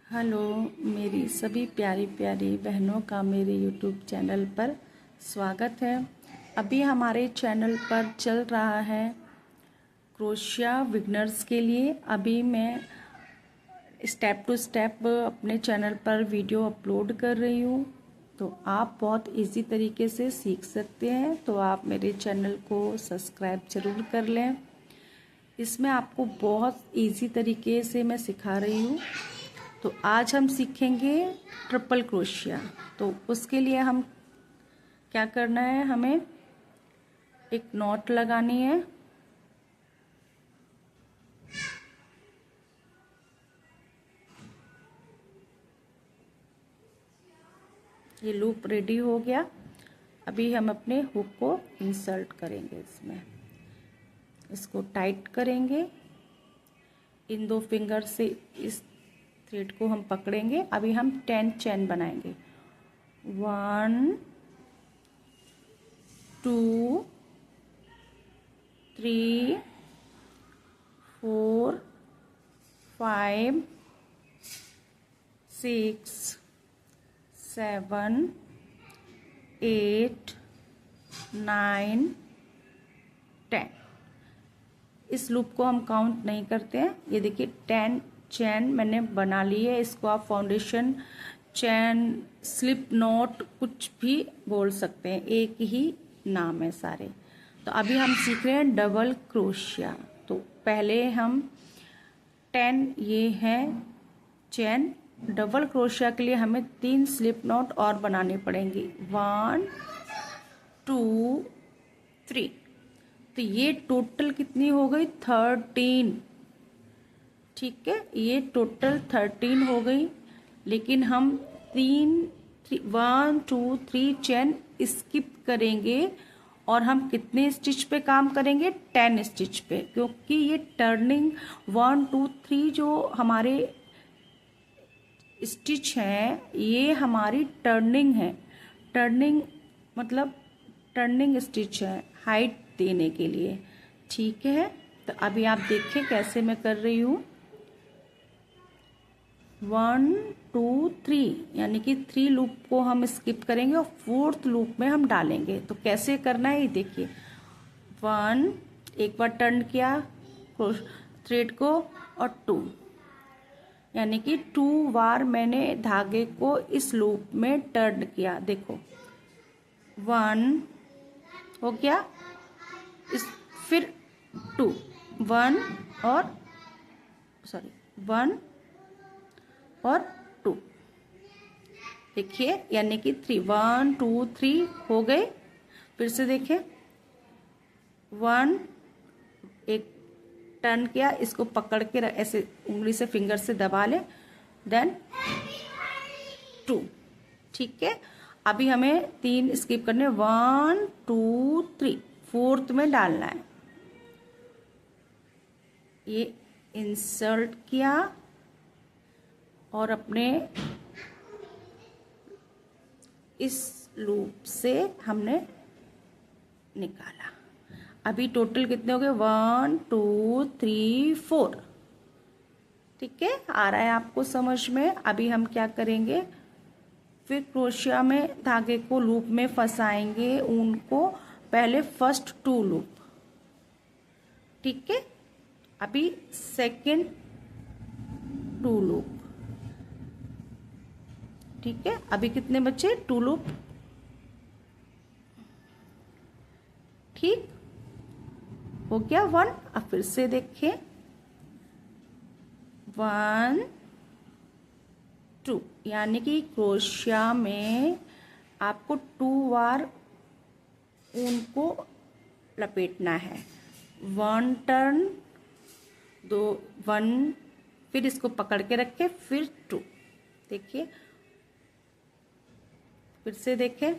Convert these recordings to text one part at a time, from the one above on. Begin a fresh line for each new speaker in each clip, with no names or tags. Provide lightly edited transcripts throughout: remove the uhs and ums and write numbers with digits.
Hello मेरी सभी प्यारी प्यारी बहनों का मेरे यूट्यूब चैनल पर स्वागत है। अभी हमारे चैनल पर चल रहा है क्रोशिया बिगनर्स के लिए। अभी मैं स्टेप टू स्टेप अपने चैनल पर वीडियो अपलोड कर रही हूँ, तो आप बहुत इजी तरीके से सीख सकते हैं। तो आप मेरे चैनल को सब्सक्राइब ज़रूर कर लें। इसमें आपको बहुत इजी तरीके से मैं सिखा रही हूँ। तो आज हम सीखेंगे ट्रिपल क्रोशिया। तो उसके लिए हम क्या करना है, हमें एक नॉट लगानी है। ये लूप रेडी हो गया। अभी हम अपने हुक को इंसर्ट करेंगे इसमें, इसको टाइट करेंगे। इन दो फिंगर से इस थ्रेड को हम पकड़ेंगे। अभी हम 10 चेन बनाएंगे। 1 2 3 4 5 6 7 8 9 10। इस लूप को हम काउंट नहीं करते हैं। ये देखिए 10 चैन मैंने बना ली है। इसको आप फाउंडेशन चैन, स्लिप नॉट कुछ भी बोल सकते हैं, एक ही नाम है सारे। तो अभी हम सीख रहे हैं डबल क्रोशिया। तो पहले हम 10 ये है चैन। डबल क्रोशिया के लिए हमें 3 स्लिप नॉट और बनाने पड़ेंगे। 1 2 3। तो ये टोटल कितनी हो गई? 13। ठीक है, ये टोटल 13 हो गई। लेकिन हम 1 2 3 चेन स्किप करेंगे और हम कितने स्टिच पे काम करेंगे? 10 स्टिच पे, क्योंकि ये टर्निंग 1 2 3 जो हमारे स्टिच हैं, ये हमारी टर्निंग है। टर्निंग मतलब टर्निंग स्टिच है हाइट देने के लिए। ठीक है, तो अभी आप देखिए कैसे मैं कर रही हूँ। 1 2 3 यानी कि 3 लूप को हम स्किप करेंगे और 4th लूप में हम डालेंगे। तो कैसे करना है ये देखिए। 1, एक बार टर्न किया थ्रेड को, और 2 यानी कि 2 बार मैंने धागे को इस लूप में टर्न किया। देखो 1 हो गया, इस फिर 2 1 और 2 देखिए, यानी कि 3 1 2 3 हो गए। फिर से देखिए 1, एक टर्न किया, इसको पकड़ के ऐसे उंगली से फिंगर से दबा लें, देन 2। ठीक है, अभी हमें 3 स्किप करने, 1 2 3, 4th में डालना है। ये इंसर्ट किया और अपने इस लूप से हमने निकाला। अभी टोटल कितने हो गए? 1 2 3 4। ठीक है, आ रहा है आपको समझ में? अभी हम क्या करेंगे, फिर क्रोशिया में धागे को लूप में फंसाएंगे ऊन को। पहले फर्स्ट 2 लूप, ठीक है। अभी सेकंड 2 लूप, ठीक है। अभी कितने बचे? 2 लूप। ठीक हो गया 1। अब फिर से देखिए 1 2, यानी कि क्रोशिया में आपको 2 बार ऊन को लपेटना है। 1 टर्न, 2 1, फिर इसको पकड़ के रखे, फिर 2। देखिए फिर से देखें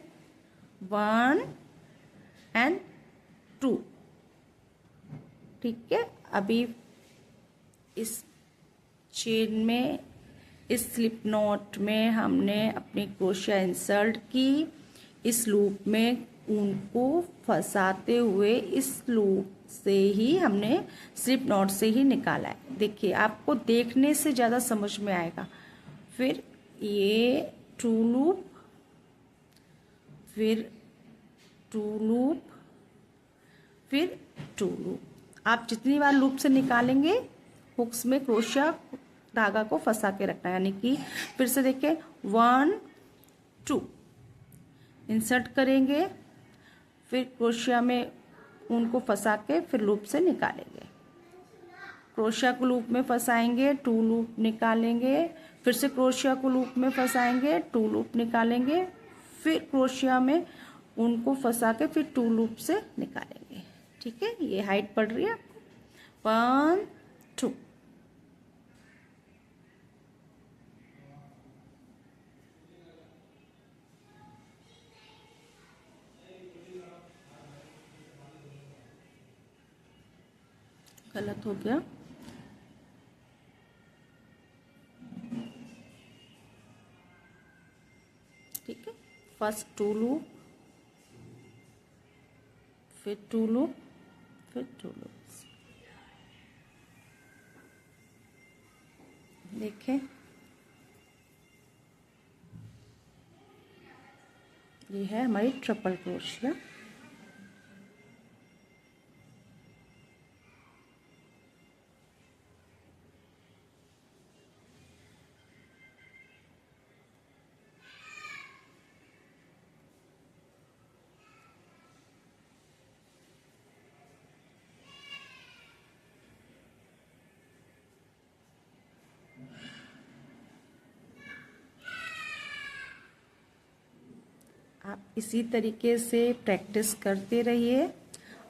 1 एंड 2। ठीक है, अभी इस चेन में, इस स्लिप नॉट में हमने अपनी क्रोशिया इंसर्ट की। इस लूप में ऊन को फंसाते हुए इस लूप से ही हमने स्लिप नॉट से ही निकाला है। देखिए, आपको देखने से ज़्यादा समझ में आएगा। फिर ये 2 लूप, फिर 2 लूप, फिर 2 लूप। आप जितनी बार लूप से निकालेंगे हुक्स में क्रोशिया धागा को फंसा के रखना है, यानी कि फिर से देखिए 1 2 इंसर्ट करेंगे, फिर क्रोशिया में उनको फंसा के फिर लूप से निकालेंगे। क्रोशिया को लूप में फंसाएंगे, 2 लूप निकालेंगे, फिर से क्रोशिया को लूप में फंसाएंगे, 2 लूप निकालेंगे, फिर क्रोशिया में उनको फंसा के फिर 2 लूप से निकालेंगे। ठीक है, ये हाइट पड़ रही है आपको। 1 2 गलत हो गया। ठीक है, फर्स्ट 2 लूप, फिर 2 लूप, फिर 2 लूप। देखें, ये है हमारी ट्रिपल क्रोशिया। आप इसी तरीके से प्रैक्टिस करते रहिए,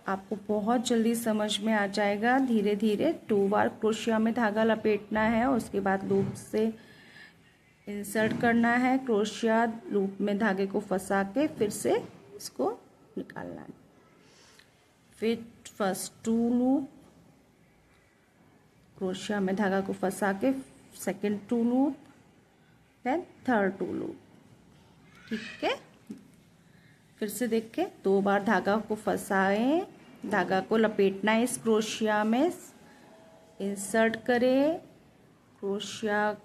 आपको बहुत जल्दी समझ में आ जाएगा। धीरे धीरे 2 बार क्रोशिया में धागा लपेटना है, उसके बाद लूप से इंसर्ट करना है, क्रोशिया लूप में धागे को फंसा के फिर से इसको निकालना है। फिर फर्स्ट 2 लूप, क्रोशिया में धागा को फंसा के second 2 loop, then third 2 loop. ठीक है, फिर से देखें, 2 बार धागा को फंसाएं, धागा को लपेटना है इस क्रोशिया में, इंसर्ट करें, क्रोशिया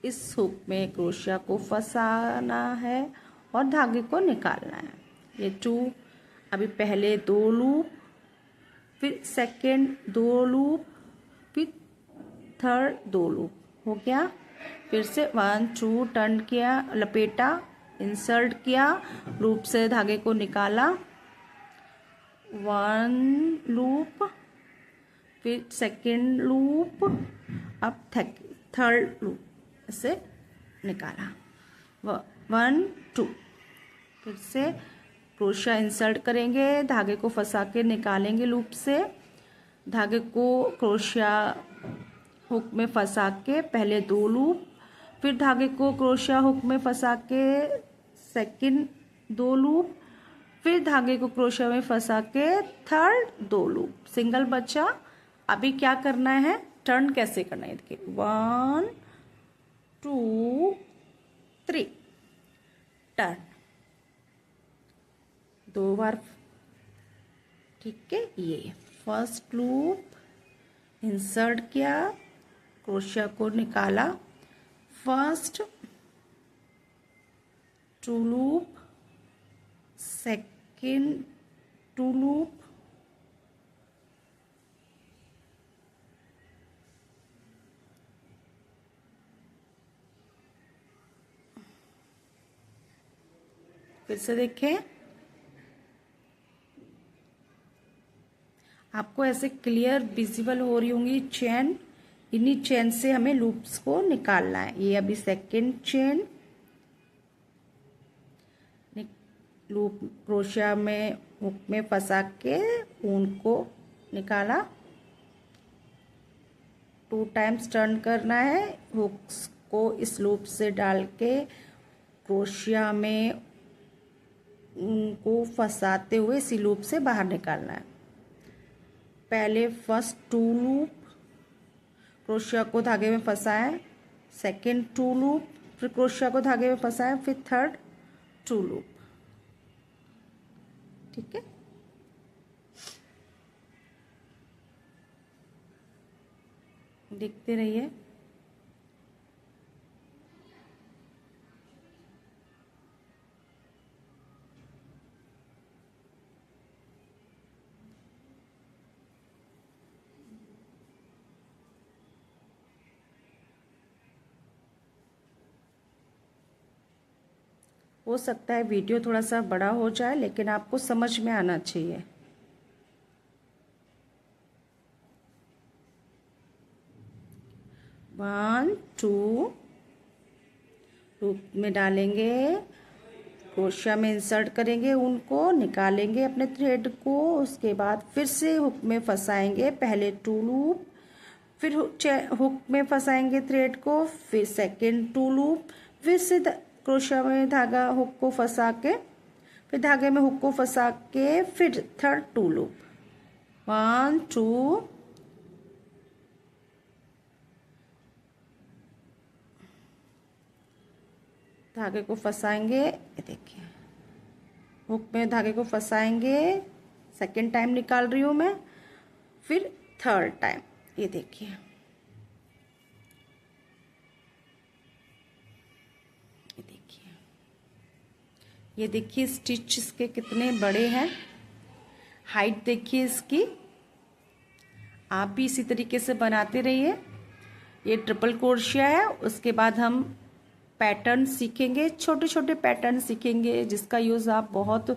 इस हुक में क्रोशिया को फंसाना है और धागे को निकालना है। ये 2, अभी पहले 2 लूप, फिर सेकेंड 2 लूप, फिर थर्ड 2 लूप हो गया। फिर से 1 2 टर्न किया, लपेटा, इंसर्ट किया, लूप से धागे को निकाला, 1 लूप, फिर सेकेंड लूप, अब थर्ड लूप से निकाला, 1 2। फिर से क्रोशिया इंसर्ट करेंगे, धागे को फंसा के निकालेंगे लूप से, धागे को क्रोशिया हुक में फंसा के पहले 2 लूप, फिर धागे को क्रोशिया हुक में फंसा के सेकंड 2 लूप, फिर धागे को क्रोशिया में फंसा के थर्ड 2 लूप। सिंगल बचा। अभी क्या करना है, टर्न कैसे करना है, देखिए 1 2 3 टर्न, 2 बार। ठीक है, ये फर्स्ट लूप इंसर्ट किया, क्रोशिया को निकाला, फर्स्ट 2 लूप, सेकेंड 2 लूप, फिर से देखें, आपको ऐसे क्लियर विजिबल हो रही होंगी चेन, इन्हीं चेन से हमें लूप्स को निकालना है। ये अभी सेकेंड चेन, लूप क्रोशिया में हुक में फंसा के ऊन को निकाला, 2 टाइम्स टर्न करना है, हुक्स को इस लूप से डाल के क्रोशिया में ऊन को फंसाते हुए इसी लूप से बाहर निकालना है। पहले फर्स्ट 2 लूप, क्रोशिया को धागे में फंसाएं, सेकेंड 2 लूप, फिर क्रोशिया को धागे में फंसाएं, फिर थर्ड 2 लूप। ठीक है, देखते रहिए। हो सकता है वीडियो थोड़ा सा बड़ा हो जाए, लेकिन आपको समझ में आना चाहिए। वन टू लूप में डालेंगे, क्रोशिया में इंसर्ट करेंगे, उनको निकालेंगे अपने थ्रेड को। उसके बाद फिर से हुक में फंसाएंगे, पहले 2 लूप, फिर हुक में फंसाएंगे थ्रेड को, फिर सेकेंड 2 लूप, फिर से क्रोशिया में धागा हुक को फंसा के, फिर धागे में हुक को फंसा के, फिर थर्ड 2 लूप। 1 2 धागे को फंसाएंगे, ये देखिए हुक में धागे को फंसाएंगे, सेकेंड टाइम निकाल रही हूँ मैं, फिर थर्ड टाइम, ये देखिए ये देखिए स्टिच इसके कितने बड़े हैं, हाइट देखिए इसकी। आप भी इसी तरीके से बनाते रहिए। ये ट्रिपल क्रोशिया है। उसके बाद हम पैटर्न सीखेंगे, छोटे छोटे पैटर्न सीखेंगे जिसका यूज़ आप बहुत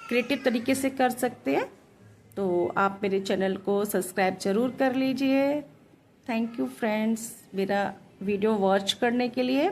क्रिएटिव तरीके से कर सकते हैं। तो आप मेरे चैनल को सब्सक्राइब ज़रूर कर लीजिए। थैंक यू फ्रेंड्स, मेरा वीडियो वॉच करने के लिए।